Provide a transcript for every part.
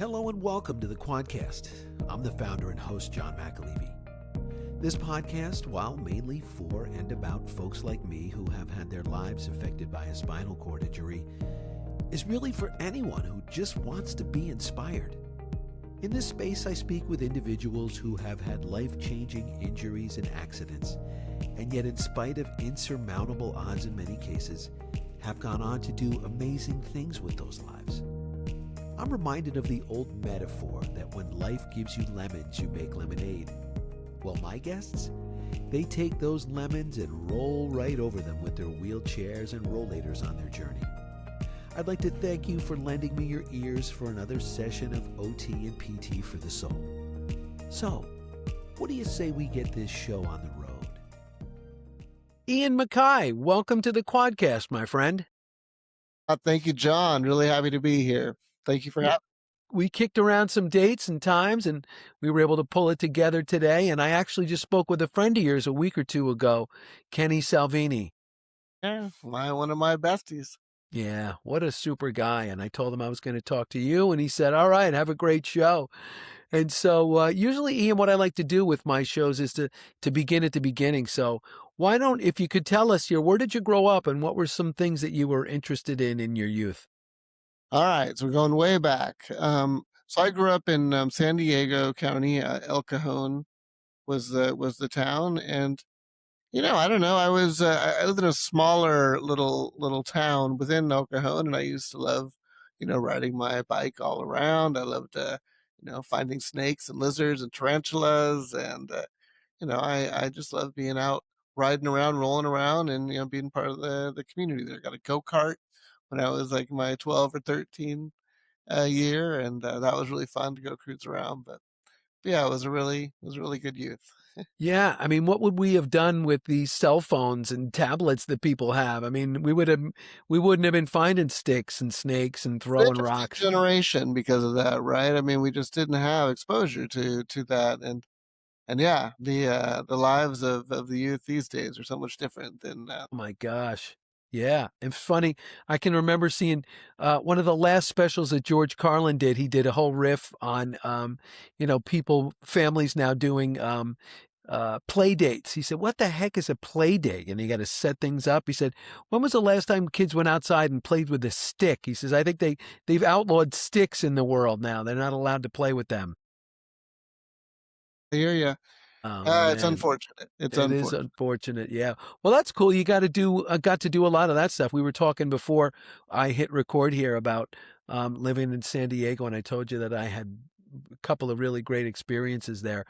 Hello and welcome to the QuadCast. I'm the founder and host, John Mackay. This podcast, while mainly for and about folks like me who have had their lives affected by a spinal cord injury, is really for anyone who just wants to be inspired. In this space, I speak with individuals who have had life-changing injuries and accidents, and yet in spite of insurmountable odds in many cases, have gone on to do amazing things with those lives. I'm reminded of the old metaphor that when life gives you lemons, you make lemonade. Well, my guests, they take those lemons and roll right over them with their wheelchairs and rollators on their journey. I'd like to thank you for lending me your ears for another session of OT and PT for the soul. So, what do you say we get this show on the road? Ian Mackay, welcome to the QuadCast, my friend. Thank you, John. Really happy to be here. Thank you for having me. We kicked around some dates and times, and we were able to pull it together today. And I actually just spoke with a friend of yours a week or two ago, Kenny Salvini. Yeah, one of my besties. Yeah, what a super guy. And I told him I was going to talk to you, and he said, all right, have a great show. And so usually, Ian, what I like to do with my shows is to begin at the beginning. So why don't, if you could tell us where did you grow up and what were some things that you were interested in your youth? All right, so we're going way back. So I grew up in San Diego County. El Cajon was the town, and I don't know. I lived in a smaller little town within El Cajon, and I used to love, riding my bike all around. I loved, finding snakes and lizards and tarantulas, and I just love being out riding around, rolling around, and being part of the community there. Got a go-kart when I was like my 12 or 13 year, and that was really fun to go cruise around. But yeah, it was a really good youth. Yeah, I mean, what would we have done with these cell phones and tablets that people have? I mean, we wouldn't have been finding sticks and snakes and throwing rocks. Generation because of that, right? I mean, we just didn't have exposure to that, and yeah, the lives of the youth these days are so much different than Oh my gosh. Yeah. It's funny. I can remember seeing one of the last specials that George Carlin did. He did a whole riff on, families now doing play dates. He said, what the heck is a play date? And you got to set things up. He said, when was the last time kids went outside and played with a stick? He says, I think they've outlawed sticks in the world now. They're not allowed to play with them. I hear you. It's unfortunate. It is unfortunate. Yeah. Well, that's cool. You got to do a lot of that stuff. We were talking before I hit record here about living in San Diego, and I told you that I had a couple of really great experiences there.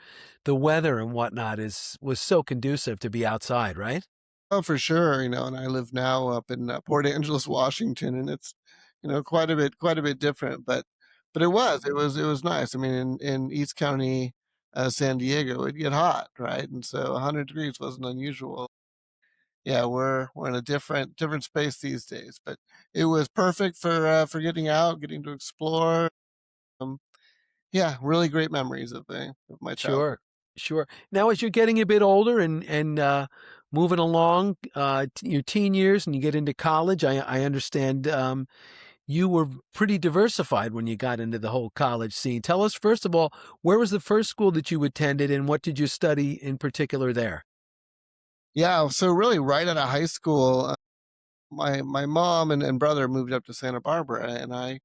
The weather and whatnot was so conducive to be outside, right? Oh, for sure. And I live now up in Port Angeles, Washington, and it's quite a bit different. But it was nice. I mean, in East County, San Diego, it'd get hot, right? And so 100 degrees wasn't unusual. Yeah, we're in a different space these days, but it was perfect for getting out, getting to explore. Um, yeah, really great memories of my childhood. Sure. Now, as you're getting a bit older and moving along your teen years and you get into college, I understand you were pretty diversified when you got into the whole college scene. Tell us, first of all, where was the first school that you attended and what did you study in particular there? Yeah, so really right out of high school, my mom and brother moved up to Santa Barbara, and I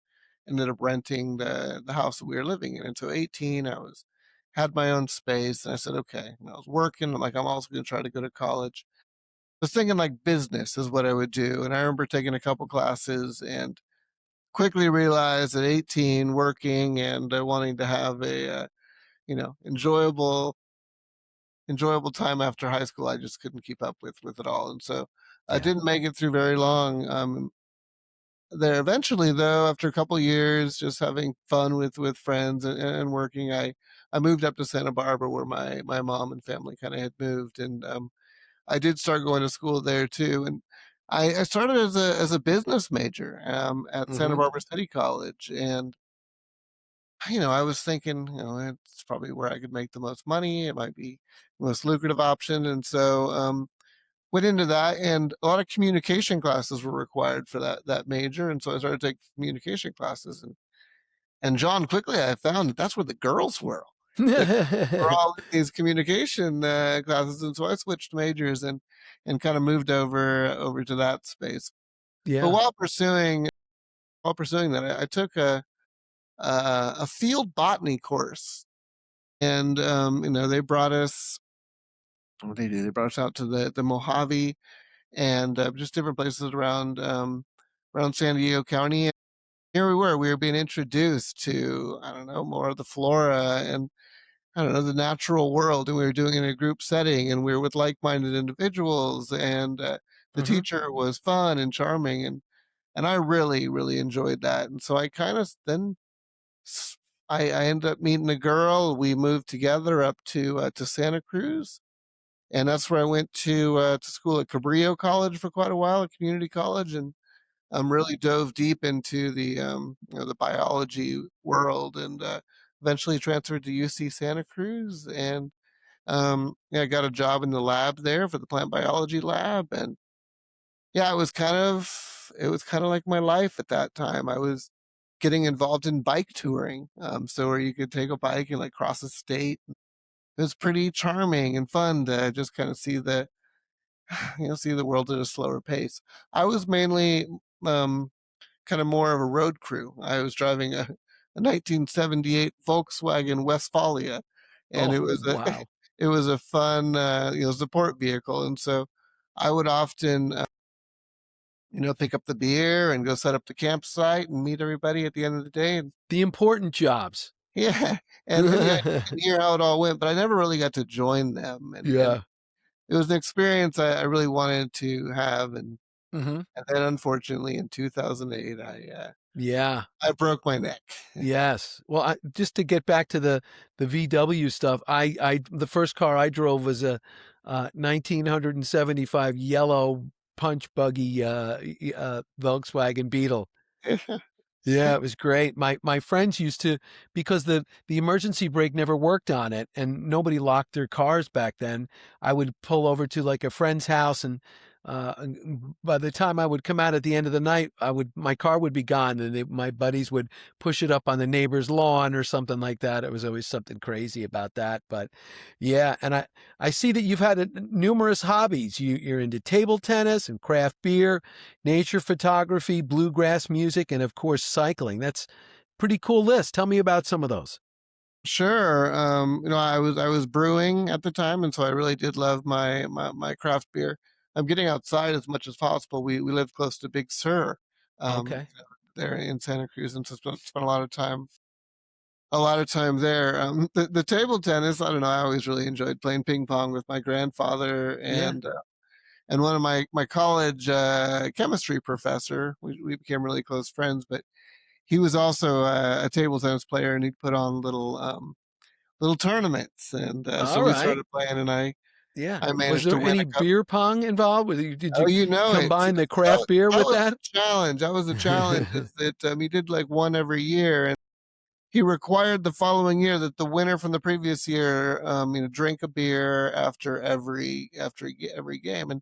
ended up renting the house that we were living in. And so 18, had my own space, and I said, okay. And I was working. I'm like, I'm also going to try to go to college. I was thinking like business is what I would do, and I remember taking a couple classes and quickly realized at 18, working and wanting to have a enjoyable time after high school, I just couldn't keep up with it all, and so I didn't make it through very long. There eventually, though, after a couple years, just having fun with friends and working, I moved up to Santa Barbara where my mom and family kind of had moved, and I did start going to school there too, and I started as a business major at Santa Barbara City College, and I was thinking, it's probably where I could make the most money. It might be the most lucrative option, and so went into that. And a lot of communication classes were required for that major, and so I started taking communication classes, And John, quickly I found that that's where the girls were. The were all in these communication classes, and so I switched majors and kind of moved over to that space. But Yeah. while pursuing that, I took a field botany course, and they brought us. What they do? They brought us out to the Mojave and just different places around San Diego County. And here we were being introduced to, I don't know, more of the flora and, I don't know, the natural world. And we were doing it in a group setting, and we were with like-minded individuals. And the Hmm. teacher was fun and charming, and I really, really enjoyed that. And so I kind of then I ended up meeting a girl. We moved together up to Santa Cruz, and that's where I went to school at Cabrillo College for quite a while, a community college, and really dove deep into the biology world, and eventually transferred to UC Santa Cruz, and yeah, I got a job in the lab there for the plant biology lab, and yeah, it was kind of like my life at that time. I was getting involved in bike touring, so where you could take a bike and like cross the state. It was pretty charming and fun to just kind of see the world at a slower pace. I was mainly um, kind of more of a road crew. I was driving a 1978 Volkswagen Westfalia, and Oh, it was a wow. it was a fun support vehicle, and so I would often pick up the beer and go set up the campsite and meet everybody at the end of the day. And The important jobs. yeah, and yeah, you can hear how it all went, but I never really got to join them, and Yeah. it was an experience I really wanted to have, and Hmm. and then unfortunately in 2008 Yeah. I broke my neck. Yes. Well, just to get back to the VW stuff, the first car I drove was a 1975 yellow punch buggy Volkswagen Beetle. Yeah, it was great. My friends used to, because the emergency brake never worked on it and nobody locked their cars back then. I would pull over to like a friend's house, and by the time I would come out at the end of the night, my car would be gone, and my buddies would push it up on the neighbor's lawn or something like that. It was always something crazy about that. But yeah, and I see that you've had numerous hobbies. You're into table tennis and craft beer, nature photography, bluegrass music, and of course, cycling. That's pretty cool list. Tell me about some of those. Sure. I was brewing at the time, and so I really did love my craft beer. I'm getting outside as much as possible. We live close to Big Sur, Okay. there in Santa Cruz, and so spent a lot of time there. The table tennis, I don't know. I always really enjoyed playing ping pong with my grandfather, Yeah. and one of my college chemistry professor. We became really close friends, but he was also a table tennis player, and he'd put on little tournaments, and so All we right. started playing, and I Yeah. I Was managed to there win any a couple. beer pong involved? Did Oh, you you know it. See, combine the that craft was beer that with was that? the challenge. That was the challenge. Is that he did like one every year, and he required the following year that the winner from the previous year, drink a beer after every game, and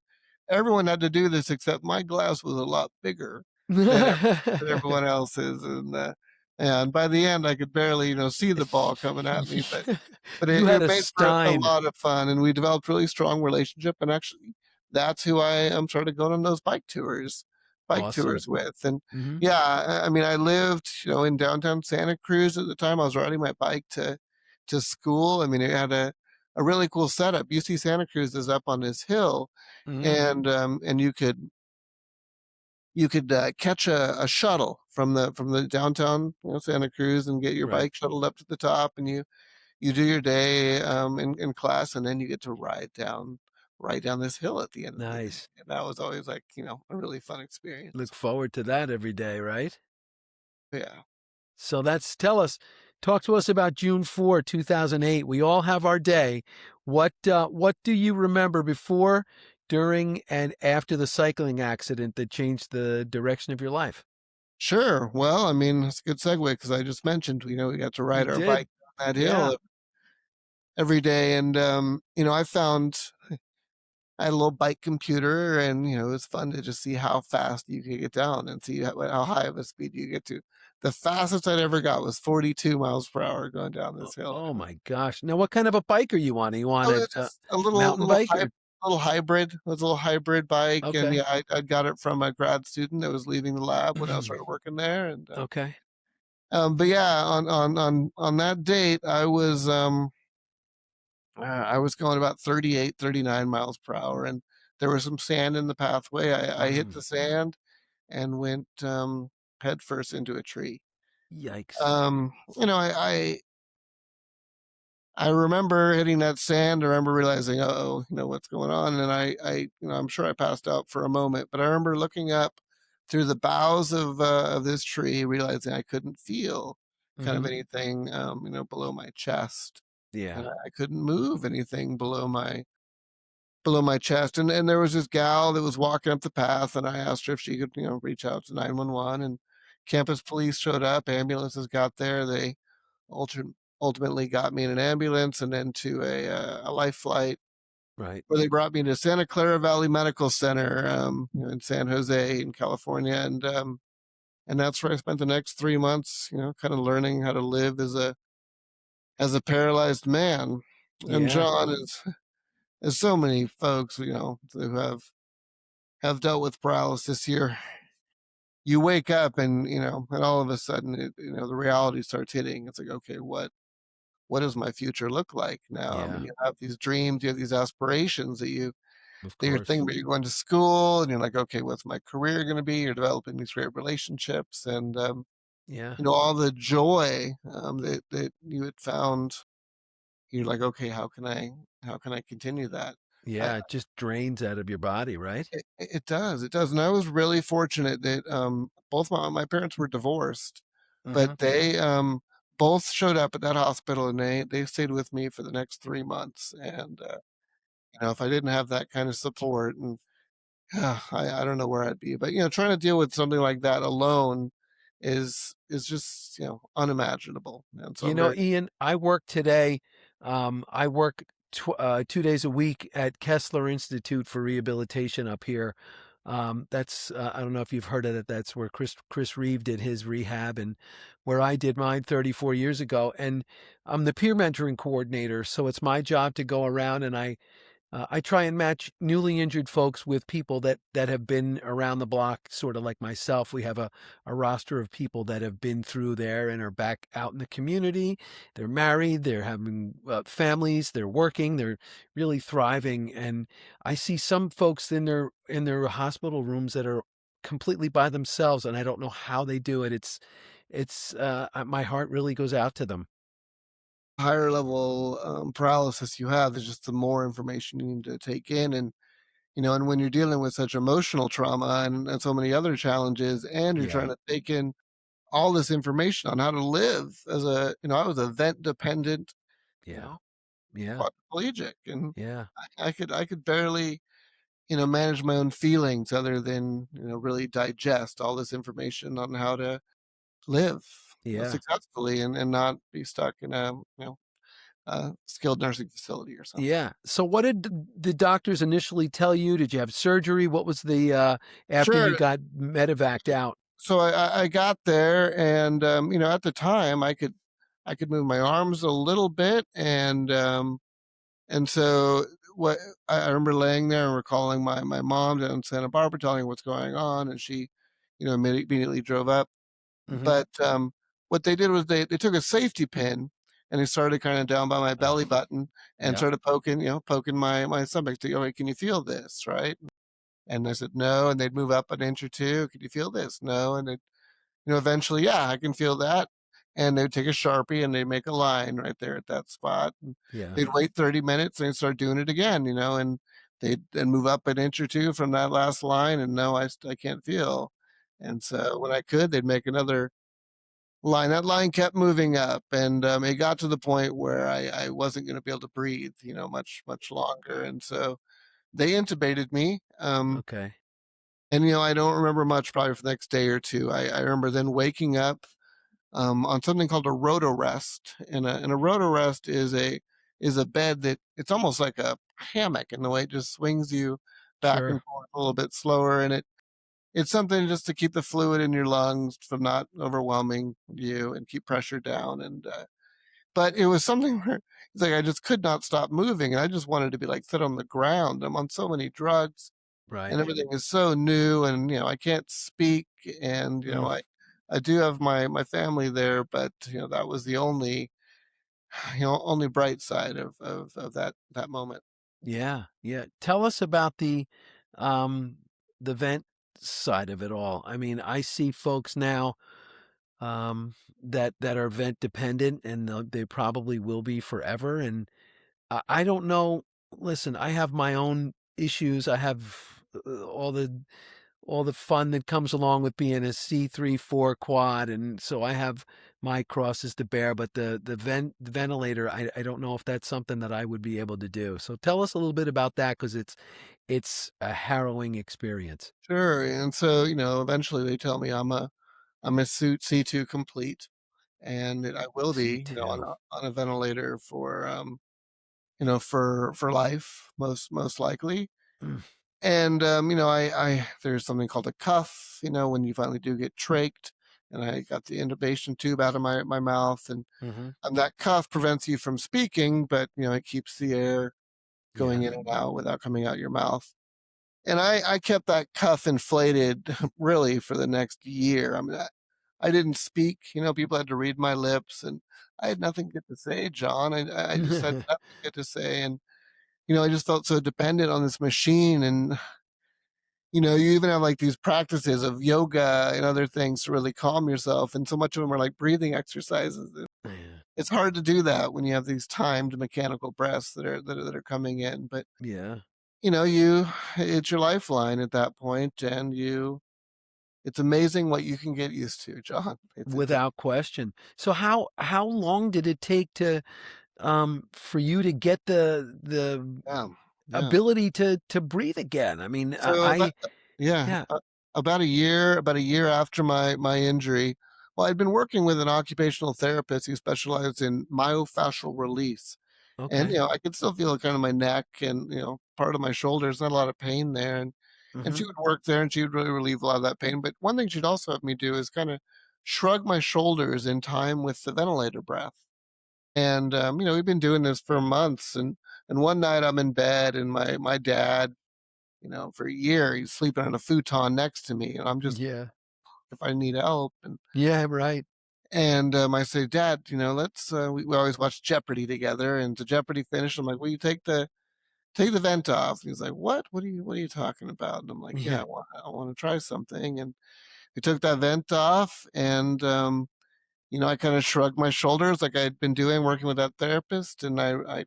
everyone had to do this except my glass was a lot bigger than everyone else's, and by the end I could barely see the ball coming at me, but You it, had it a made for a stein. lot of fun, and we developed really strong relationship, and actually that's who I started going on those bike tours Awesome. with. And Hmm. yeah, I mean, I lived in downtown Santa Cruz at the time. I was riding my bike to school. I mean, it had a really cool setup. UC Santa Cruz is up on this hill, Hmm. and you could catch a shuttle from the downtown Santa Cruz and get your Right. bike shuttled up to the top, and you do your day in class, and then you get to ride down this hill at the end of the day. Nice. And that was always like a really fun experience. Look forward to that every day, right? Yeah. So talk to us about June 4, 2008. We all have our day. What do you remember before, during, and after the cycling accident that changed the direction of your life? Sure. Well, I mean, it's a good segue because I just mentioned, we got to You ride our did? bike down that Yeah. hill every day. And, I had a little bike computer, and, it was fun to just see how fast you could get down and see how high of a speed you get to. the fastest I'd ever got was 42 miles per hour going down Oh, this hill. oh my gosh. Now, what kind of a bike are you on? Are you on Oh, a, it's just a little mountain bike or? little hybrid. It was a little hybrid bike, and Okay. yeah, I got it from a grad student that was leaving the lab when I started working there, and Okay. but yeah, on that date, I was going about 38, 39 miles per hour, and there was some sand in the pathway. I hit Mm, the sand and went head first into a tree. yikes. You know, I remember hitting that sand. I remember realizing, oh, you know, what's going on? And you know, I'm sure I passed out for a moment, but I remember looking up through the boughs of this tree, realizing I couldn't feel kind of Hmm. anything, you know, below my chest, Yeah. and I couldn't move anything below my chest. And there was this gal that was walking up the path, and I asked her if she could, you know, reach out to 911. And campus police showed up, ambulances got there. They ultimately got me in an ambulance and then to a life flight Right. where they brought me to Santa Clara Valley Medical Center, you know, in San Jose in California. And that's where I spent the next 3 months, you know, kind of learning how to live as a paralyzed man. And Yeah. John is so many folks, you know, who have dealt with paralysis here. You wake up and, you know, and all of a sudden, you know, the reality starts hitting. It's like, okay, what does my future look like now? I mean, Yeah. you have these dreams, you have these aspirations Of that you're thinking course. about. You're going to school, and you're like, okay, what's my career going to be? You're developing these great relationships, and Yeah. you know, all the joy that you had found. You're like, okay, how can I continue that? I, Yeah. It just drains out of your body, right? it does, and I was really fortunate that both my parents were divorced, but Hmm. they both showed up at that hospital, and they stayed with me for the next 3 months. And you know, if I didn't have that kind of support, and I don't know where I'd be. But you know, trying to deal with something like that alone is just, you know, unimaginable. And so You I'm know, very Ian, I work today. I work 2 days a week at Kessler Institute for Rehabilitation up here. That's I don't know if you've heard of it. That's where Chris Reeve did his rehab, and where I did mine 34 years ago. And I'm the peer mentoring coordinator, so it's my job to go around and I try and match newly injured folks with people that have been around the block, sort of like myself. We have a roster of people that have been through there and are back out in the community. They're married, they're having families, they're working, they're really thriving. And I see some folks in their hospital rooms that are completely by themselves, and I don't know how they do it. It's my heart really goes out to them. higher level paralysis you have, is just the more information you need to take in. And you know, and when you're dealing with such emotional trauma and so many other challenges, and you're trying Yeah, to take in all this information on how to live as a, you know, I was a vent dependent, you yeah, know, yeah, quadriplegic, and yeah, I could barely, you know, manage my own feelings other than, you know, really digest all this information on how to live, you know, yeah. successfully, and not be stuck in a, you know, skilled nursing facility or something. Yeah. So what did the doctors initially tell you? Did you have surgery? What was the after you Sure. got medevaced out? So I got there, and you know, at the time I could move my arms a little bit, and so what I remember laying there and recalling my mom down in Santa Barbara telling me what's going on, and she, you know, immediately drove up. Hmm. But what they did was they took a safety pin, and they started kind of down by my belly Oh, button and yeah, started poking, you know, poking my stomach to go, hey, can you feel this, right? And I said no, and they'd move up an inch or two. Can you feel this? No, and you know, eventually, yeah, I can feel that. And they'd take a Sharpie and they'd make a line right there at that spot. And yeah, they'd wait 30 minutes and they'd start doing it again, you know, and they'd then move up an inch or two from that last line. And no, I can't feel. And so when I could, they'd make another line. That line kept moving up. And it got to the point where I wasn't going to be able to breathe, you know, much longer. And so they intubated me. okay, And, you know, I don't remember much probably for the next day or two. I remember then waking up on something called a rotorest. And a rotorest is a bed that it's almost like a hammock in the way it just swings you back and sure, forth a little bit slower. And it's something just to keep the fluid in your lungs from not overwhelming you and keep pressure down. And but it was something where it's like I just could not stop moving, and I just wanted to be like sit on the ground. I'm on so many drugs, Right. and everything is so new, and I can't speak, and Mm. I do have my family there, but that was the only only bright side of that moment. Yeah, yeah. Tell us about um the vent side of it all. I mean, I see folks now that are vent dependent, and they probably will be forever. And I don't know. Listen, I have my own issues. I have all the fun that comes along with being a C3-4 quad, and so I have my crosses to bear. But the ventilator, I don't know if that's something that I would be able to do. So tell us a little bit about that, because it's a harrowing experience. Sure. And so eventually they tell me I'm a suit C2 complete, and that I will C be two. on a ventilator for for life, most likely. Mm, And I there's something called a cuff, when you finally do get trached, and I got the intubation tube out of my mouth, mm-hmm. and that cuff prevents you from speaking, but it keeps the air going Yeah. in and out without coming out your mouth. And I kept that cuff inflated really for the next year. I mean, I didn't speak. People had to read my lips, and I had nothing good to say, John. I just had nothing good to say, and I just felt so dependent on this machine. And you even have like these practices of yoga and other things to really calm yourself, and so much of them are like breathing exercises. Yeah. It's hard to do that when you have these timed mechanical breaths that are coming in, but Yeah. you it's your lifeline at that point, and it's amazing what you can get used to, John. It's Without question. So how long did it take to for you to get the yeah, yeah. ability to breathe again? I mean, So yeah, yeah. about a year after my injury, well, I'd been working with an occupational therapist who specialized in myofascial release. And, Okay. I could still feel kind of my neck and, part of my shoulders, not a lot of pain there. And Mm-hmm. she would work there and she would really relieve a lot of that pain. But one thing she'd also have me do is kind of shrug my shoulders in time with the ventilator breath. And we've been doing this for months. And one night I'm in bed, and my dad, for a year, he's sleeping on a futon next to me, and I'm just Yeah. if I need help. Yeah, right. And I say, Dad, let's we always watch Jeopardy together. And to Jeopardy finish, I'm like, will you take the vent off? And he's like, what are you talking about? And I'm like, yeah, Yeah. I want to try something. And we took that vent off, and I kind of shrugged my shoulders like I'd been doing working with that therapist, and I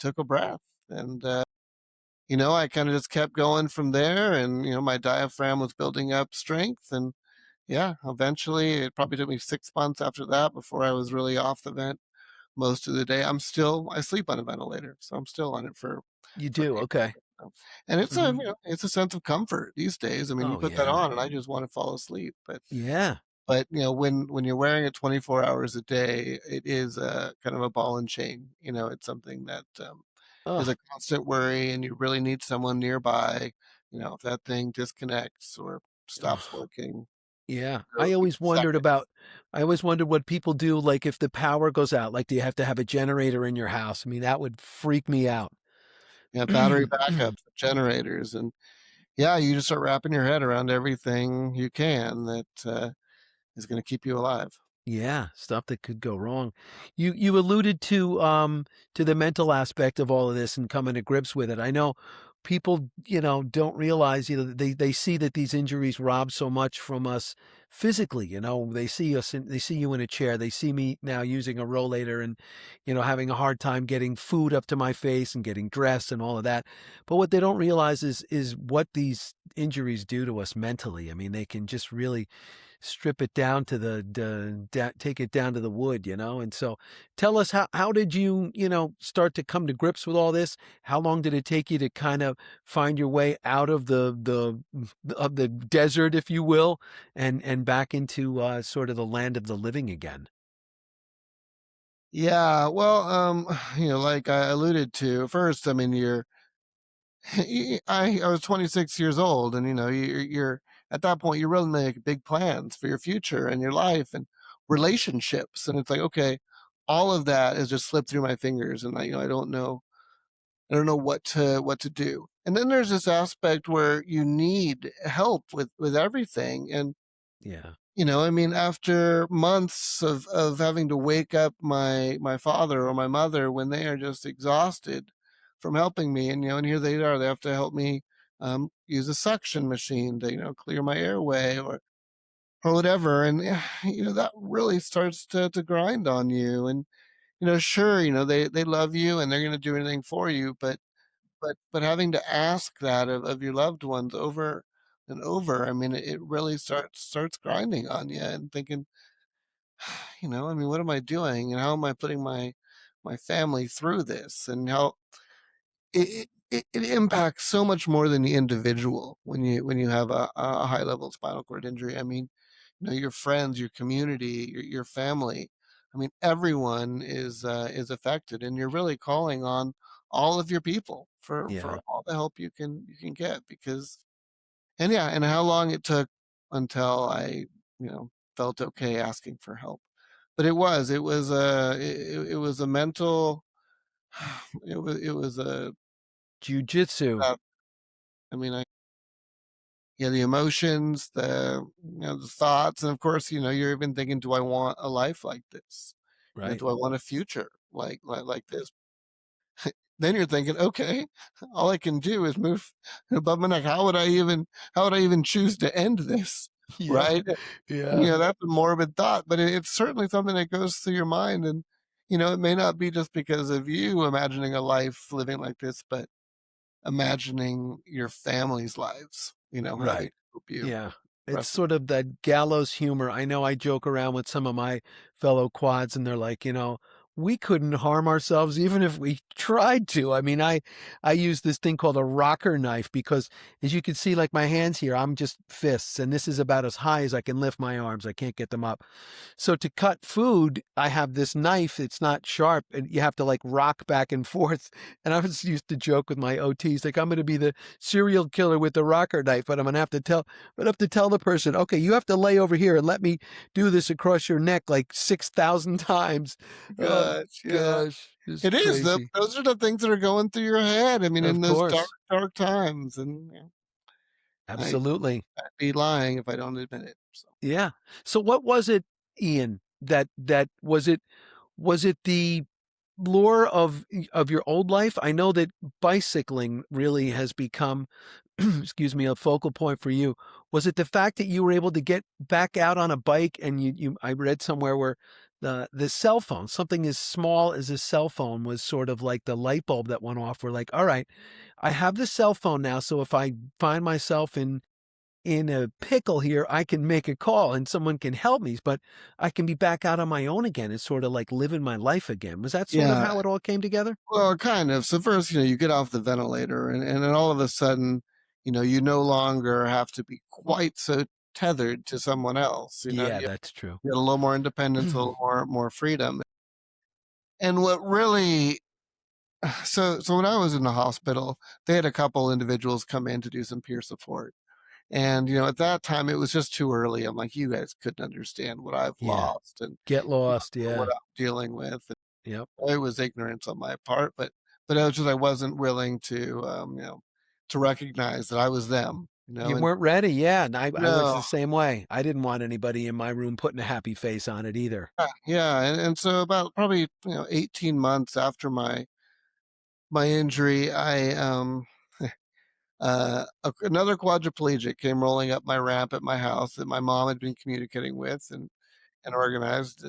took a breath, and I kind of just kept going from there, and my diaphragm was building up strength, and yeah, eventually it probably took me 6 months after that before I was really off the vent most of the day. I sleep on a ventilator, so I'm still on it You for do. 8 Okay. years now. And it's a Mm-hmm. it's a sense of comfort these days. I mean, you Oh put that yeah. on and I just want to fall asleep. Yeah. But when you're wearing it 24 hours a day, it is a kind of a ball and chain. It's something that is Oh. a constant worry, and you really need someone nearby. If that thing disconnects or stops Oh. working, Yeah. literally seconds. I always wondered what people do, like if the power goes out, like do you have to have a generator in your house? I mean, that would freak me out. Yeah, battery backups, generators, and yeah, you just start wrapping your head around everything you can that is going to keep you alive. Yeah, stuff that could go wrong. You alluded to the mental aspect of all of this and coming to grips with it. I know people, don't realize, they see that these injuries rob so much from us physically. They see they see you in a chair. They see me now using a rollator and, having a hard time getting food up to my face and getting dressed and all of that. But what they don't realize is what these injuries do to us mentally. I mean, they can just really strip it down to take it down to the wood, and so tell us, how did you start to come to grips with all this? How long did it take you to kind of find your way out of the desert, if you will, and back into sort of the land of the living again? Yeah, well, like I alluded to first, I mean, I was 26 years old, and you're at that point, you really make big plans for your future and your life and relationships. And it's like, okay, all of that has just slipped through my fingers, and I don't know what to do. And then there's this aspect where you need help with everything. And Yeah. I mean, after months of having to wake up my father or my mother when they are just exhausted from helping me, and and here they are, they have to help me use a suction machine to clear my airway or whatever. And that really starts to grind on you. And sure, they love you and they're going to do anything for you, but having to ask that of your loved ones over and over, I mean, it really starts grinding on you and thinking, I mean, what am I doing, and how am I putting my family through this, and how it impacts so much more than the individual when you have a high level spinal cord injury. I mean, your friends, your community, your family. I mean, everyone is affected, and you're really calling on all of your people Yeah. for all the help you can get. Because and yeah, and how long it took until I felt okay asking for help. But it was a mental it was a Jujitsu. uh, I mean, yeah, the emotions, the thoughts, and of course, you're even thinking, do I want a life like this? Right. Do I want a future like this? Then you're thinking, okay, all I can do is move above my neck. How would I even choose to end this? Yeah. Right? Yeah. That's a morbid thought, but it's certainly something that goes through your mind. And it may not be just because of you imagining a life living like this, but imagining your family's lives, how they Right. help you Yeah. the It's rest of sort of that gallows humor. I know I joke around with some of my fellow quads and they're like, we couldn't harm ourselves even if we tried to. I mean, I use this thing called a rocker knife because as you can see, like my hands here, I'm just fists, and this is about as high as I can lift my arms. I can't get them up. So to cut food, I have this knife. It's not sharp, and you have to like rock back and forth. And I was used to joke with my OTs, like I'm going to be the serial killer with the rocker knife, but I'm going to have to tell the person, okay, you have to lay over here and let me do this across your neck like 6,000 times. you. Oh Gosh, yeah. gosh, it's It is. crazy. Those are the things that are going through your head. I mean, in Of those dark, course. dark times. And I, Absolutely. I'd be lying if I don't admit it. So. Yeah. So what was it, Ian, that was it the lore of your old life? I know that bicycling really has become excuse me, a focal point for you. Was it the fact that you were able to get back out on a bike and you I read somewhere where the cell phone, something as small as a cell phone was sort of like the light bulb that went off. We're like, all right, I have the cell phone now, so if I find myself in a pickle here, I can make a call and someone can help me, but I can be back out on my own again. It's sort of like living my life again. Was that sort of Yeah. how it all came together? Well, kind of. So first, you get off the ventilator, and then all of a sudden, you no longer have to be quite so tethered to someone else. Yeah, You that's true. get a little more independence, a little more freedom. And what really so when I was in the hospital, they had a couple individuals come in to do some peer support. And at that time it was just too early. I'm like, you guys couldn't understand what I've Yeah. lost and Get lost. what Yeah. I'm dealing with. Yep. It was ignorance on my part, but it was just I wasn't willing to recognize that I was them. You And weren't ready. Yeah. And I was no, the same way. I didn't want anybody in my room putting a happy face on it either. yeah, and so about probably 18 months after my injury, I another quadriplegic came rolling up my ramp at my house that my mom had been communicating with and organized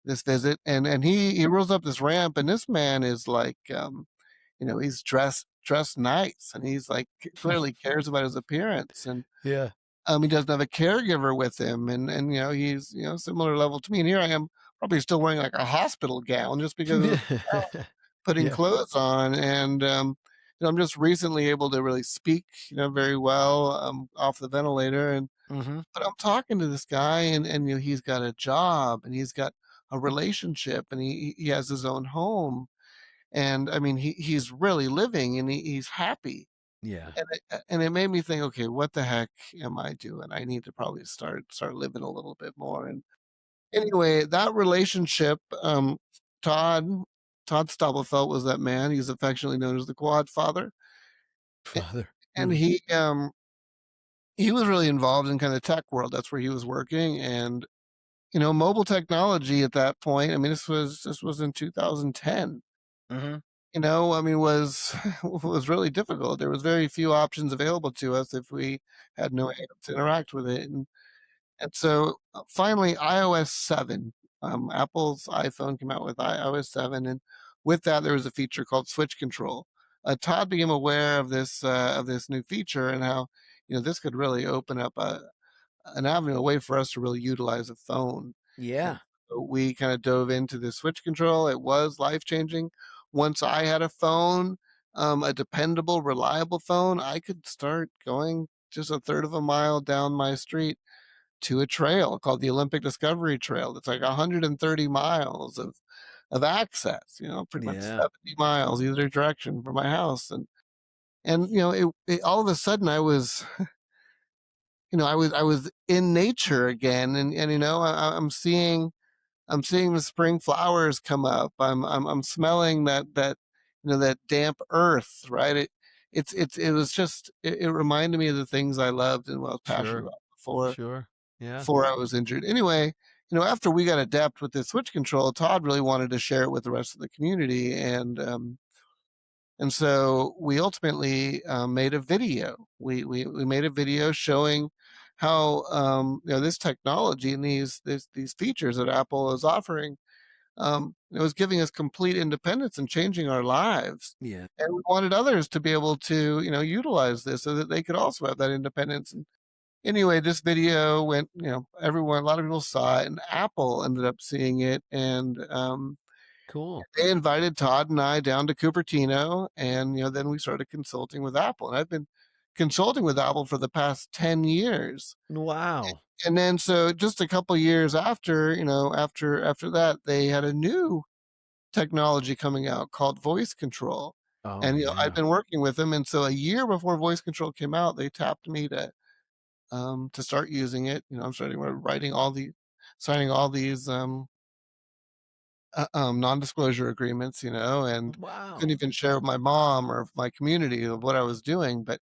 this visit. And he rolls up this ramp, and this man is like he's dressed nice, and he's like clearly cares about his appearance. And Yeah. he doesn't have a caregiver with him, and he's similar level to me, and here I am probably still wearing like a hospital gown just because of putting Yeah. clothes on. And I'm just recently able to really speak very well off the ventilator. And Hmm. but I'm talking to this guy, and he's got a job, and he's got a relationship, and he has his own home. And I mean, he's really living, and he's happy. Yeah. And it made me think, okay, what the heck am I doing? I need to probably start living a little bit more. And anyway, that relationship, Todd Todd Stubblefield was that man. He's affectionately known as the Quad Father, A- Father. and he was really involved in kind of tech world. That's where he was working, and mobile technology at that point. I mean, this was in 2010. Hmm. I mean, was was really difficult. There was very few options available to us if we had no way to interact with it. And so finally, iOS 7, Apple's iPhone came out with iOS 7, and with that, there was a feature called Switch Control. Todd became aware of this new feature and how this could really open up an avenue, a way for us to really utilize a phone. And Yeah. so we kind of dove into the Switch Control. It was life changing. Once I had a phone, a dependable, reliable phone, I could start going just a third of a mile down my street to a trail called the Olympic Discovery Trail. It's like 130 miles of access, pretty much Yeah. 70 miles either direction from my house. And all of a sudden I was in nature again, and I'm seeing the spring flowers come up. I'm smelling that damp earth, right? It was just it reminded me of the things I loved and what I was passionate Sure. about before Sure. Yeah. before I was injured. Anyway, after we got adept with the switch control, Todd really wanted to share it with the rest of the community, and so we ultimately made a video. We made a video showing how this technology and these features that Apple is offering, it was giving us complete independence and changing our lives. Yeah. And we wanted others to be able to utilize this so that they could also have that independence. And anyway, this video went, everyone, a lot of people saw it, and Apple ended up seeing it, and Cool. they invited Todd and I down to Cupertino, and then we started consulting with Apple, and I've been consulting with Apple for the past 10 years. Wow. And then, so just a couple years after, after that, they had a new technology coming out called voice control, Oh, and I've yeah. been working with them, and so a year before voice control came out, they tapped me to start using it. I'm starting writing all the signing all these non-disclosure agreements, and couldn't Wow. even share with my mom or my community of what I was doing. But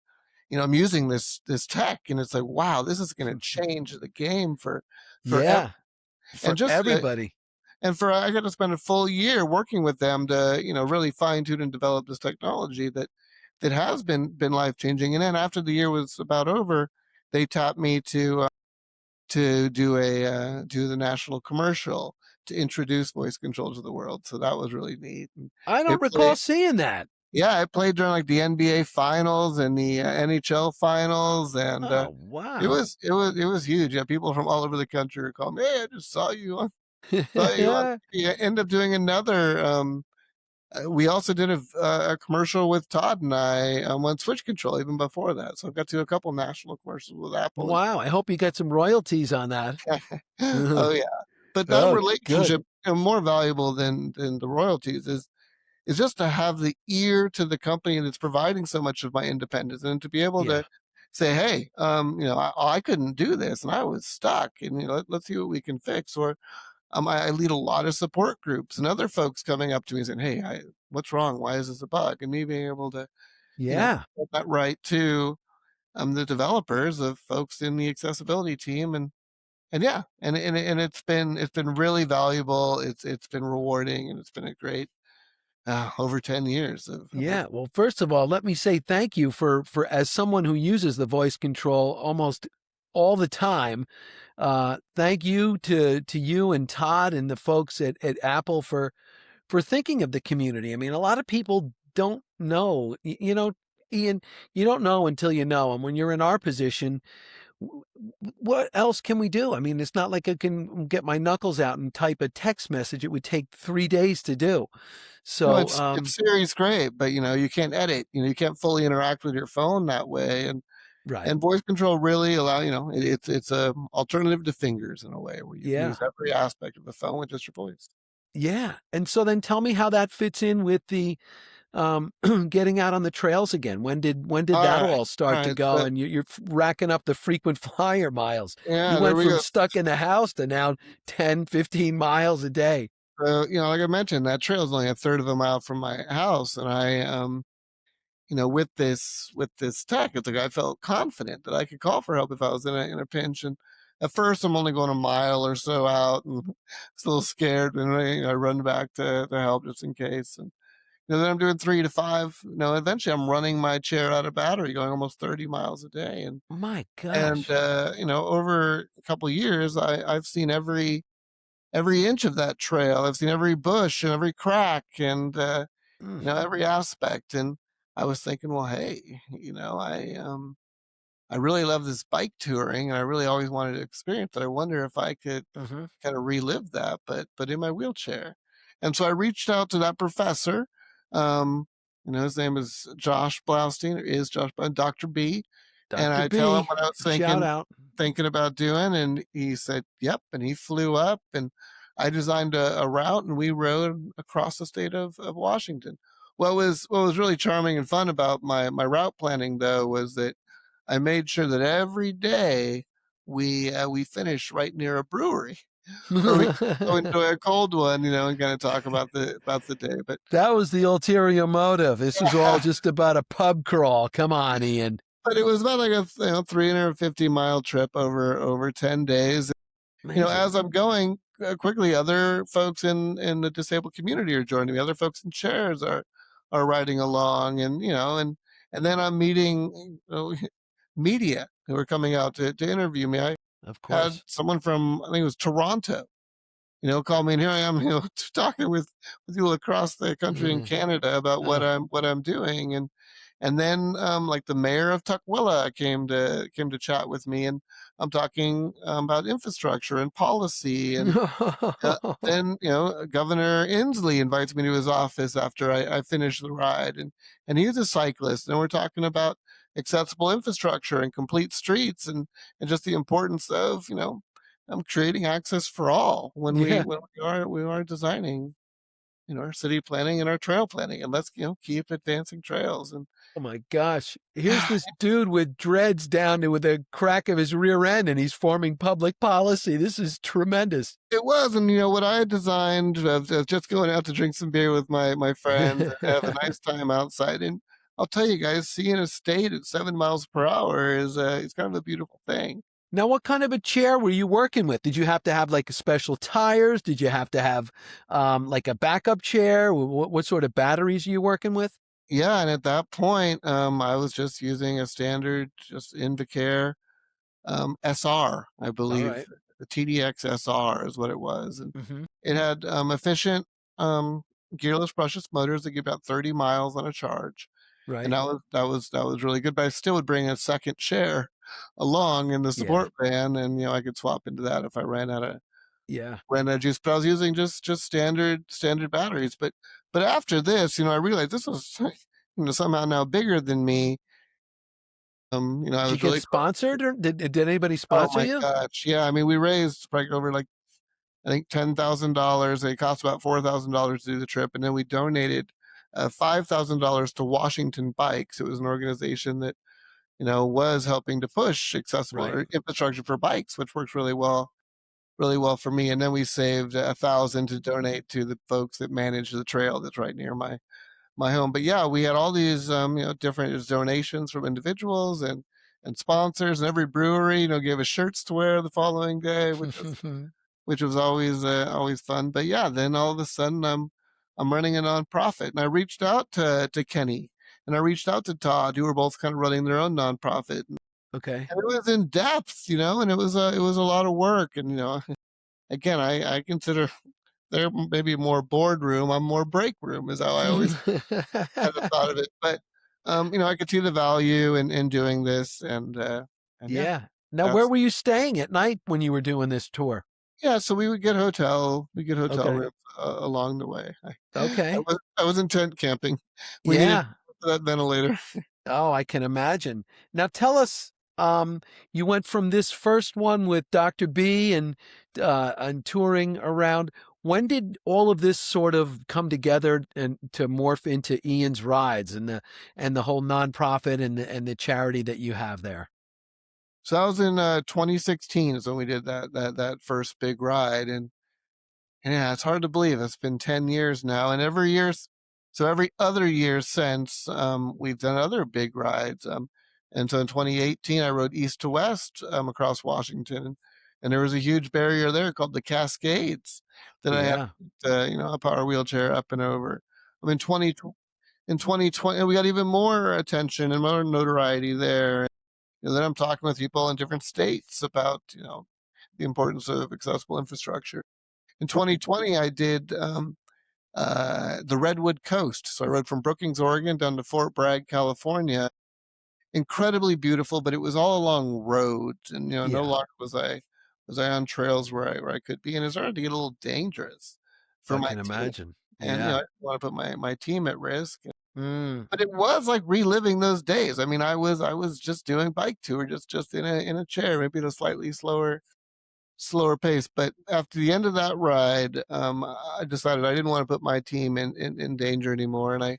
I'm using this tech, and it's like, wow, this is going to change the game for Yeah. and For just everybody. and for I got to spend a full year working with them to really fine tune and develop this technology that has been life changing. And then after the year was about over, they tapped me to do the national commercial to introduce voice control to the world. So that was really neat. And I don't it recall played, seeing that. yeah, it played during like the NBA finals and the NHL finals, and Oh, it wow. was it was it was huge. Yeah, people from all over the country were calling, "Hey, I just saw you on TV." I ended up doing another. We also did a commercial with Todd and I on Switch Control even before that. So I've got to do a couple national commercials with Apple. Wow. I hope you get some royalties on that. Oh yeah, but that Oh, good. relationship, more valuable than the royalties, is just to have the ear to the company that's providing so much of my independence, and to be able Yeah. to say, hey, I couldn't do this and I was stuck, and let's see what we can fix. Or I lead a lot of support groups and other folks coming up to me saying, hey, what's wrong? Why is this a bug? And me being able to Yeah. put that right to the developers of folks in the accessibility team. And yeah, and it's been really valuable. It's been rewarding, and it's been a great over 10 years of work. Yeah. Well, first of all, let me say thank you for as someone who uses the voice control almost all the time. Thank you to you and Todd and the folks at Apple for thinking of the community. I mean, a lot of people don't know, Ian, you don't know until you know. And when you're in our position, what else can we do? I mean, it's not like I can get my knuckles out and type a text message. It would take 3 days to do. No, So, it's Siri's great, but you can't edit. You can't fully interact with your phone that way, right. and voice control really allow it's a alternative to fingers in a way where you can Yeah. use every aspect of the phone with just your voice. Yeah. And so then tell me how that fits in with getting out on the trails again? When did All that right, all all start to right. go? So And you're racking up the frequent flyer miles. You yeah, there went we from go. stuck in the house to now 10, 15 miles a day. So like I mentioned, that trail is only a third of a mile from my house, and I with this tech, it's like I felt confident that I could call for help if I was in a pinch. And at first, I'm only going a mile or so out, and still scared, and I run back to help just in case. And then I'm doing 3 to 5. Eventually, I'm running my chair out of battery, going almost 30 miles a day. And My and gosh. over a couple of years, I've seen every inch of that trail. I've seen every bush and every crack, and Mm. every aspect. And I was thinking, well, hey, I really love this bike touring, and I really always wanted to experience it. I wonder if I could Hmm. kind of relive that, but in my wheelchair. And so I reached out to that professor. Um, his name is Josh Blaustein, or is Dr. B. And Dr. I tell him B, what I was shout thinking out. thinking about doing, and he said, "Yep." And he flew up, and I designed a route, and we rode across the state of Washington. What was really charming and fun about my route planning, though, was that I made sure that every day we finished right near a brewery where we could go enjoy a cold one, and kind of talk about the day. But That was the ulterior motive. This was all yeah, just about a pub crawl. Come on, Ian. but it was about like a 350-mile trip over 10 days. Amazing. As I'm going quickly, other folks in the disabled community are joining me. Other folks in chairs are riding along, and then I'm meeting media who are coming out to interview me. I Of had course. someone from, I think it was Toronto, call me, and here I am, talking with people across the country in Mm. Canada about what Oh, I'm doing. And then like the mayor of Tukwila came to chat with me, and I'm talking about infrastructure and policy. And uh, then Governor Inslee invites me to his office after I finish the ride, and he's a cyclist, and we're talking about accessible infrastructure and complete streets, and just the importance of creating access for all when we yeah. when we are designing our city planning and our trail planning. And let's keep advancing trails. And Oh my gosh. Here's this dude with dreads down to with a crack of his rear end, and he's forming public policy. This is tremendous. it was, and what I had designed of just going out to drink some beer with my friends and have a nice time outside. And I'll tell you guys, seeing a state at 7 miles per hour is kind of a beautiful thing. Now, what kind of a chair were you working with? Did you have to have like special tires? Did you have to have like a backup chair? What sort of batteries are you working with? Yeah, and at that point, I was just using a standard, just Invacare SR, I All believe. right. The TDX SR is what it was, and Mm-hmm. it had efficient gearless brushless motors that give about 30 miles on a charge, and Right. that was really good. But I still would bring a second chair along in the Yeah. support van, and I could swap into that if I Yeah. ran out of juice. But I was using just standard batteries. But after this, I realized this was somehow now bigger than me. I Did you was get really close. sponsored, or did anybody Oh sponsor my you? gosh. Yeah. I mean, we raised probably over like, I think $10,000. It cost about $4,000 to do the trip. And then we donated $5,000 to Washington Bikes. It was an organization that, was helping to push accessible Right. infrastructure for bikes, which works really well for me. And then we saved 1,000 to donate to the folks that manage the trail that's right near my home. But yeah, we had all these different donations from individuals and sponsors, and every brewery gave us shirts to wear the following day, which was always fun. But yeah, then all of a sudden I'm running a nonprofit, and I reached out to Kenny, and I reached out to Todd, who were both kind of running their own nonprofit. And Okay. it was in depth, and it was a lot of work. And again, I consider they're maybe more boardroom, I'm more break room, is how I always kind of thought of it. But I could see the value in doing this, and yeah, Yeah. Now, where that's were you staying at night when you were doing this tour? yeah. So we get hotel Okay. rooms along the way. I Okay. was I was in tent camping. We needed Yeah. that ventilator. Oh, I can imagine. Now tell us, you went from this first one with Dr. B and touring around. when did all of this sort of come together and to morph into Ian's Rides and the whole nonprofit and the charity that you have there? So that was in 2016 is when we did that first big ride, and yeah, it's hard to believe it's been 10 years now, and so every other year since, we've done other big rides. And so in 2018, I rode east to west across Washington, and there was a huge barrier there called the Cascades that I had Yeah, a power wheelchair up and over. I mean, 2020, we got even more attention and more notoriety there. And then I'm talking with people in different states about, the importance of accessible infrastructure. In 2020, I did the Redwood Coast. So I rode from Brookings, Oregon down to Fort Bragg, California. Incredibly beautiful, but it was all along roads, and no yeah, longer was I on trails where I could be, and it started to get a little dangerous for I my can team. imagine. And Yeah. I didn't want to put my team at risk. Mm, But it was like reliving those days. I mean, I was just doing bike tour, just in a chair, maybe at a slightly slower pace. But after the end of that ride, I decided I didn't want to put my team in danger anymore, and I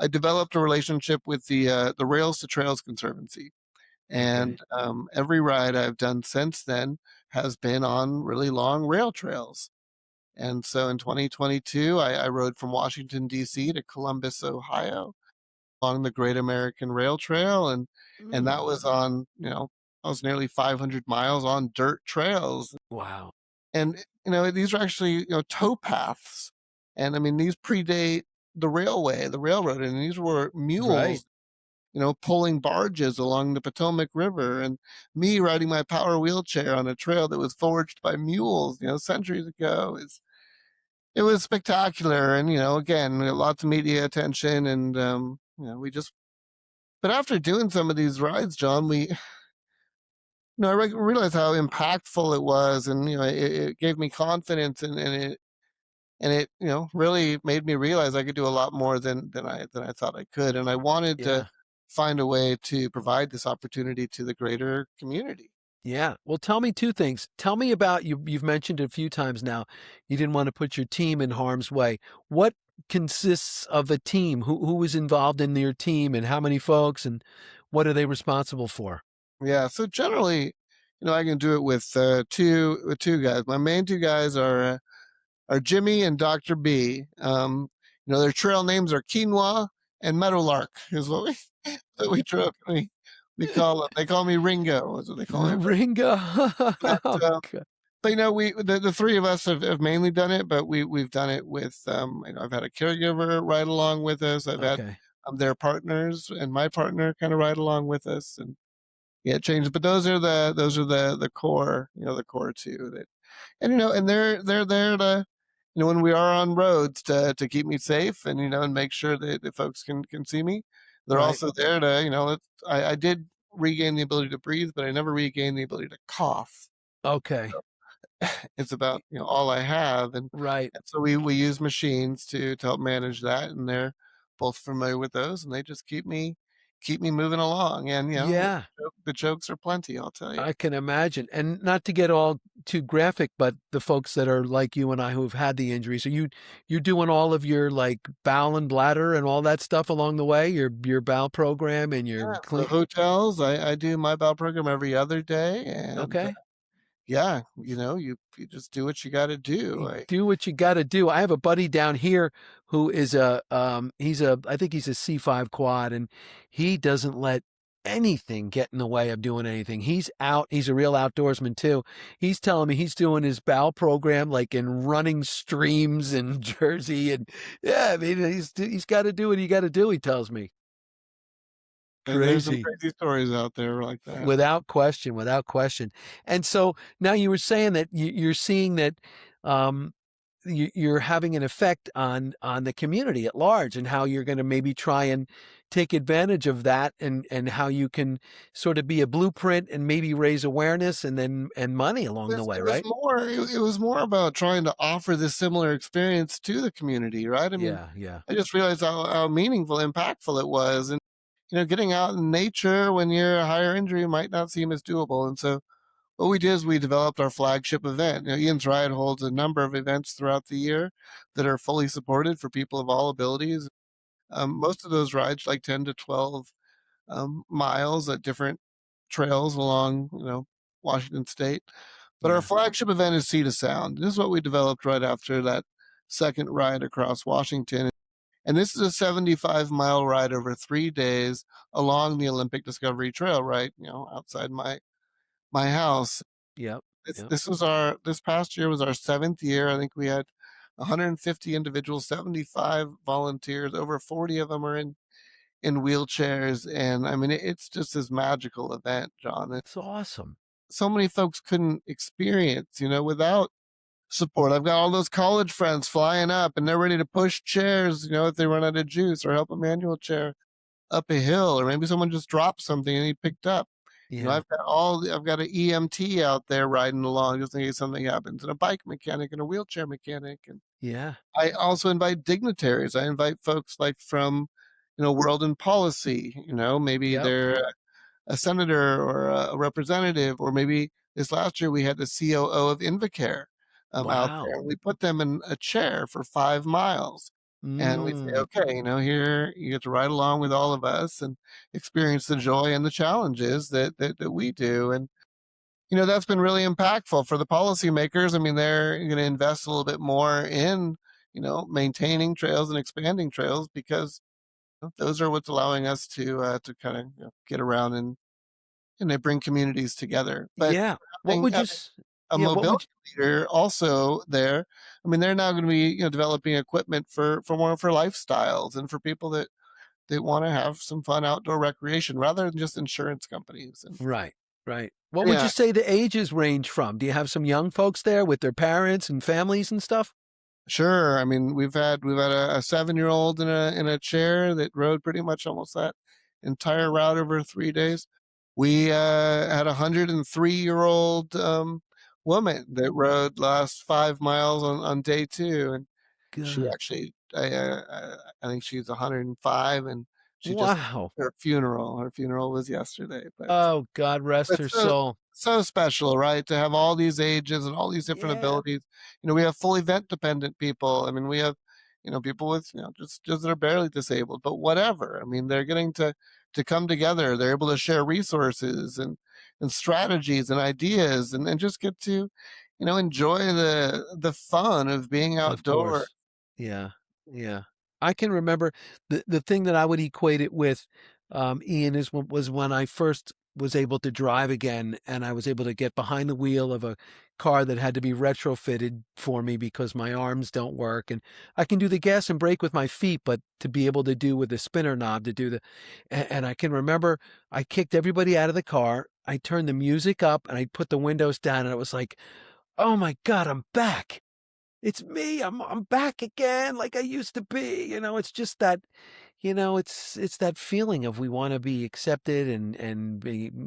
developed a relationship with the Rails to Trails Conservancy, okay. and every ride I've done since then has been on really long rail trails. And so in 2022, I rode from Washington D.C. to Columbus, Ohio, along the Great American Rail Trail, and Mm, that was on I was nearly 500 miles on dirt trails. wow. And these are actually tow paths, and I mean these predate the railroad, and these were Right. mules pulling barges along the Potomac River, and me riding my power wheelchair on a trail that was forged by mules centuries ago. It was spectacular, and again, lots of media attention, and we just but after doing some of these rides, John, I realized how impactful it was, and it gave me confidence, and it really made me realize I could do a lot more than I thought I could, and I wanted to Yeah. find a way to provide this opportunity to the greater community. Yeah. Well, tell me two things. Tell me about you've mentioned it a few times now. You didn't want to put your team in harm's way. What consists of a team? Who is involved in your team and how many folks and what are they responsible for? Yeah, so generally, I can do it with two guys. My main two guys are Jimmy and Dr. B. Their trail names are Quinoa and Meadowlark, is what we that we we call them. They call me Ringo. That's what they call me. Ringo. But Okay. we the three of us have mainly done it, but we've done it with I've had a caregiver ride along with us. I've had Okay. their partners and my partner kind of ride along with us, and yeah, it changed. But those are the core, the core two that, and they're there to, when we are on roads to keep me safe, and and make sure that the folks can see me. They're Right. also there to, I did regain the ability to breathe, but I never regained the ability to cough. Okay. It's about all I have, and, Right. so we use machines to help manage that, and they're both familiar with those, and they just keep me moving along, and Yeah. the jokes are plenty, I'll tell you. I can imagine. And not to get all too graphic, but the folks that are like you and I who have had the injuries, are you're doing all of your like bowel and bladder and all that stuff along the way, your bowel program and your Yeah, so clean. hotels, I do my bowel program every other day, and Okay. yeah, you just do what you got to do. You do what you got to do. I have a buddy down here who is I think he's a C5 quad and he doesn't let anything get in the way of doing anything. He's out. He's a real outdoorsman too. He's telling me he's doing his bowel program like in running streams in Jersey and yeah, I mean he's got to do what he got to do, he tells me. There's some Crazy. crazy stories out there like that. Without question, without question. And so now you were saying that you're seeing that um, you're having an effect on the community at large, and how you're going to maybe try and take advantage of that, and how you can sort of be a blueprint and maybe raise awareness and money along the way, right? It was more about trying to offer this similar experience to the community, right? I mean, Yeah, yeah, I just realized how meaningful, impactful it was, and getting out in nature when you're a higher injury might not seem as doable, and so what we did is we developed our flagship event. Ian's Ride holds a number of events throughout the year that are fully supported for people of all abilities. Most of those rides, like 10 to 12 miles at different trails along, Washington State. But our Yeah. flagship event is Sea to Sound. This is what we developed right after that second ride across Washington. And this is a 75-mile ride over 3 days along the Olympic Discovery Trail, right, outside my house. Yep. This Yep. this was our this past year was our seventh year. I think we had 150 individuals, 75 volunteers. Over 40 of them are in wheelchairs, and I mean it's just this magical event, John. That It's awesome. so many folks couldn't experience, without support. I've got all those college friends flying up, and they're ready to push chairs, if they run out of juice, or help a manual chair up a hill, or maybe someone just dropped something and he picked up. Yeah. I've got an EMT out there riding along just in case something happens, and a bike mechanic and a wheelchair mechanic. And Yeah. I also invite dignitaries. I invite folks like from, World in Policy. Maybe Yep. they're a senator or a representative, or maybe this last year we had the COO of Invacare out there, Wow. and we put them in a chair for 5 miles. And we say, Mm. okay, here you get to ride along with all of us and experience the joy and the challenges that we do. And, that's been really impactful for the policymakers. I mean, they're going to invest a little bit more in, maintaining trails and expanding trails, because those are what's allowing us to kind of get around and they bring communities together. But Yeah. What having, would you having s a yeah, what would mobility leader also there, I mean, they're now going to be developing equipment for more for lifestyles and for people that they want to have some fun outdoor recreation rather than just insurance companies. And Right, right. What would you yeah, say the ages range from? Do you have some young folks there with their parents and families and stuff? sure. I mean, we've had a 7-year old in a chair that rode pretty much almost that entire route over 3 days. We had a 103-year-old woman that rode last 5 miles on day two, and she Good. actually, I think she's 105, and she just Wow. her funeral. Her funeral was yesterday, but Oh, God rest her it's so soul. so special, right? To have all these ages and all these different Yeah, abilities. We have fully vent dependent people. I mean, we have, people with, just that are barely disabled, but whatever. I mean, they're getting to come together. They're able to share resources and strategies and ideas, and just get to, enjoy the fun of being of outdoors. course. Yeah, yeah. I can remember the thing that I would equate it with, Ian, was when I first was able to drive again, and I was able to get behind the wheel of a car that had to be retrofitted for me because my arms don't work, and I can do the gas and brake with my feet, but to be able to do with the spinner knob to do and I can remember I kicked everybody out of the car, I turned the music up, and I put the windows down, and it was like, "Oh my God, I'm back." It's me. I'm back again like I used to be. It's just that, it's that feeling of we want to be accepted and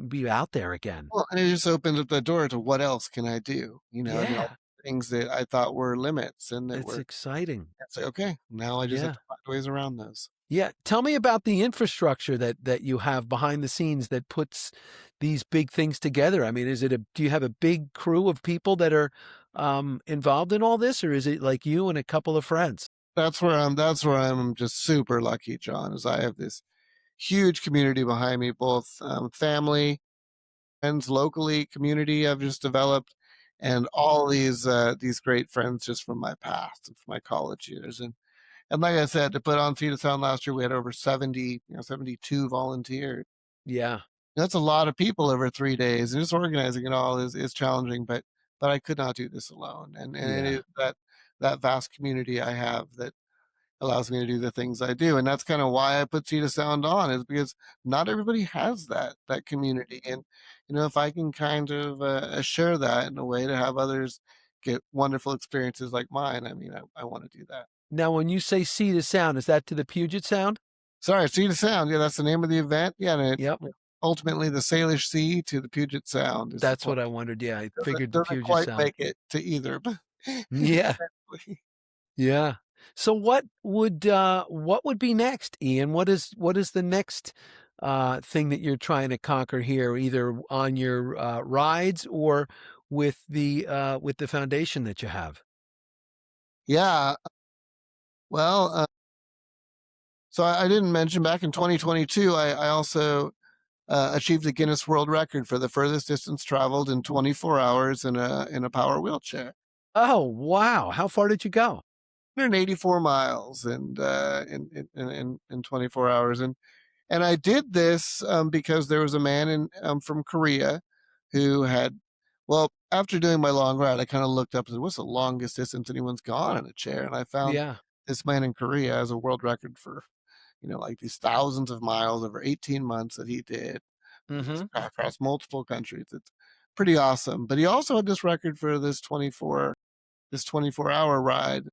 be out there again. Well, and it just opened up the door to what else can I do? I mean, all Yeah, the things that I thought were limits and that it's were, exciting. it's like, okay, now I just have Yeah. to find ways around those. Yeah. Tell me about the infrastructure that you have behind the scenes that puts these big things together. I mean, do you have a big crew of people that are involved in all this, or is it like you and a couple of friends? That's where I'm just super lucky, John, is I have this huge community behind me, both family, friends, locally, community I've just developed, and all these great friends just from my past and from my college years. And like I said, to put on Feed of Sound last year, we had over 70, 72 volunteers. Yeah. That's a lot of people over 3 days, and just organizing it all is challenging. But I could not do this alone, and it Yeah. is that vast community I have that allows me to do the things I do. And that's kind of why I put Cheetah Sound on, is because not everybody has that community. And if I can kind of share that in a way to have others get wonderful experiences like mine, I mean, I want to do that. Now, when you say sea to sound, is that to the Puget Sound? Sorry, Cheetah Sound. Yeah, that's the name of the event. Yeah, and Yep. ultimately the Salish Sea to the Puget Sound is the That's point. what I wondered. Yeah, I Doesn't figured the doesn't Puget quite Sound. make it to either, but Yeah, eventually. yeah. So what would be next, Ian? What is the next thing that you're trying to conquer here, either on your rides or with the foundation that you have? Yeah. Well, so I didn't mention back in 2022, I also achieved the Guinness World Record for the furthest distance traveled in 24 hours in a power wheelchair. Oh, wow. How far did you go? 184 miles and in 24 hours, and I did this because there was a man in from Korea who had, well, after doing my long ride, I kind of looked up and said, "What's the longest distance anyone's gone in a chair?" And I found Yeah. this man in Korea has a world record for, like these thousands of miles over 18 months that he did Mm-hmm. across multiple countries. It's pretty awesome. But he also had this record for this 24-hour ride.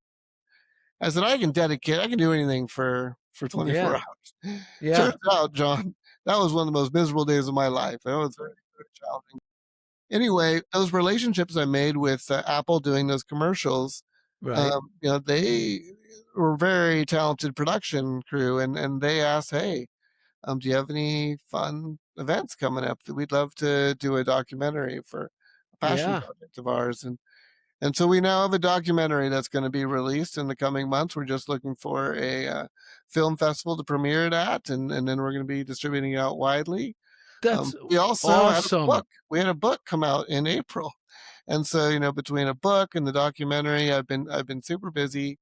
I said, I can do anything for 24 Yeah. hours. Yeah. Turns out, John, that was one of the most miserable days of my life. It was very, very challenging. Anyway, those relationships I made with Apple doing those commercials, Right. they were very talented production crew, and they asked, "Hey, do you have any fun events coming up that we'd love to do a documentary for a passion Yeah. project of ours?" And so we now have a documentary that's going to be released in the coming months. We're just looking for a film festival to premiere it at, and then we're going to be distributing it out widely. That's We also had a awesome. book. We had a book come out in April, and so between a book and the documentary, I've been super busy.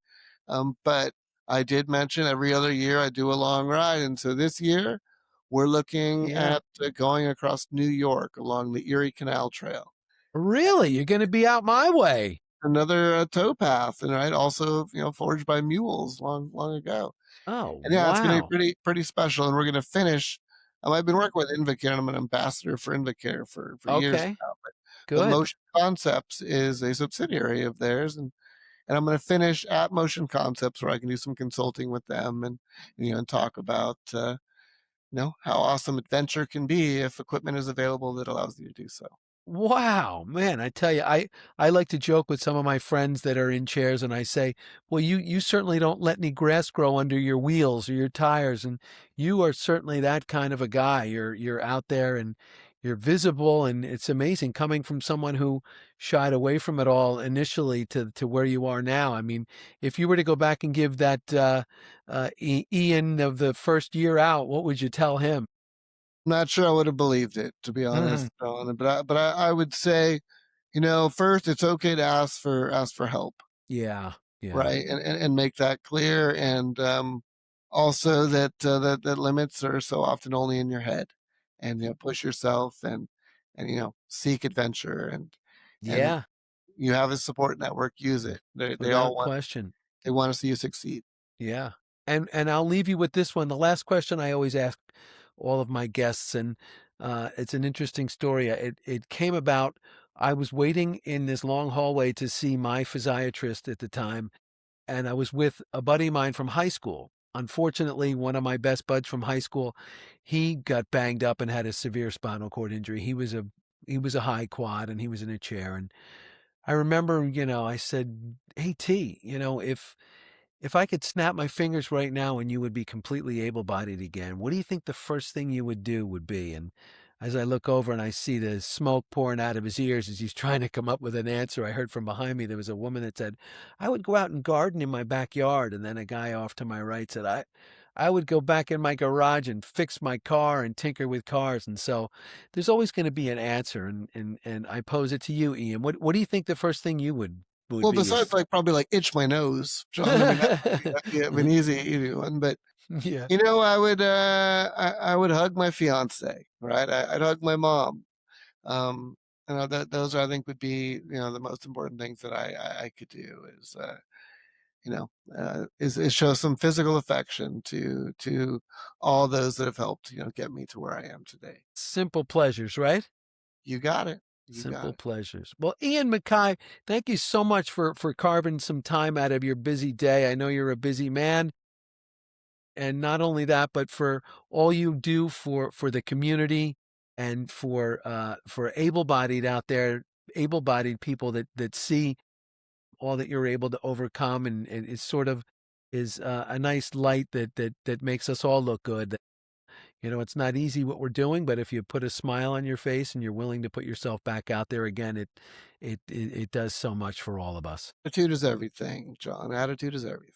But I did mention every other year I do a long ride, and so this year we're looking Yeah. at going across New York along the Erie Canal Trail, Really? You're going to be out my way. another towpath, and right, also forged by mules long long ago. Oh, And yeah, it's going to be wow. pretty special, and we're going to finish. I've been working with Invacare, and I'm an ambassador for Invacare for years Okay. now. But Good. Motion Concepts is a subsidiary of theirs, and I'm going to finish at Motion Concepts where I can do some consulting with them and talk about how awesome adventure can be if equipment is available that allows you to do so. Wow, man, I tell you, I like to joke with some of my friends that are in chairs and I say, "Well, you certainly don't let any grass grow under your wheels or your tires and you are certainly that kind of a guy. You're out there and you're visible and it's amazing coming from someone who shied away from it all initially to where you are now. I mean, if you were to go back and give that Ian of the first year out, what would you tell him?" Not sure I would have believed it, to be honest, John, but I would say, first it's okay to ask for help, Yeah, yeah. right, and make that clear, and also that limits are so often only in your head, and push yourself and seek adventure, and Yeah, you have a support network, use it. They without all want question. they want to see you succeed. Yeah. And I'll leave you with this one. The last question I always ask all of my guests, and it's an interesting story. It came about. I was waiting in this long hallway to see my physiatrist at the time, and I was with a buddy of mine from high school. Unfortunately, one of my best buds from high school, he got banged up and had a severe spinal cord injury. He was a high quad and he was in a chair. And I remember, I said, "Hey T, if I could snap my fingers right now and you would be completely able-bodied again, what do you think the first thing you would do would be?" And as I look over and I see the smoke pouring out of his ears as he's trying to come up with an answer, I heard from behind me there was a woman that said, "I would go out and garden in my backyard." And then a guy off to my right said, I would go back in my garage and fix my car and tinker with cars. And so there's always going to be an answer. And I pose it to you, Ian. What do you think the first thing you would Well, be besides if like probably like itch my nose, John. I mean that'd be an easy one, but Yeah. I would hug my fiance, right? I'd hug my mom. Um, that those I think would be the most important things that I could do you know is show some physical affection to all those that have helped get me to where I am today. Simple pleasures, right? You got it. You got Simple it. pleasures. Well, Ian Mackay, thank you so much for carving some time out of your busy day. I know you're a busy man, and not only that, but for all you do for the community and for able-bodied out there, able-bodied people that see all that you're able to overcome, and it sort of is a nice light that makes us all look good. You know, it's not easy what we're doing, but if you put a smile on your face and you're willing to put yourself back out there again, it does so much for all of us. Attitude is everything, John. Attitude is everything.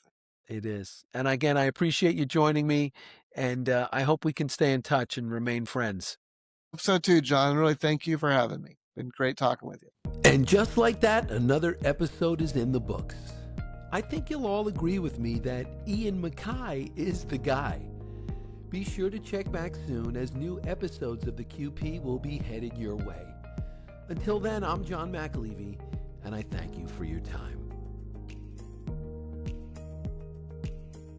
It is. And again, I appreciate you joining me, and I hope we can stay in touch and remain friends. So too, John. Really, thank you for having me. Been great talking with you. And just like that, another episode is in the books. I think you'll all agree with me that Ian Mackay is the guy. Be sure to check back soon, as new episodes of the QP will be headed your way. Until then, I'm John McAlevey, and I thank you for your time.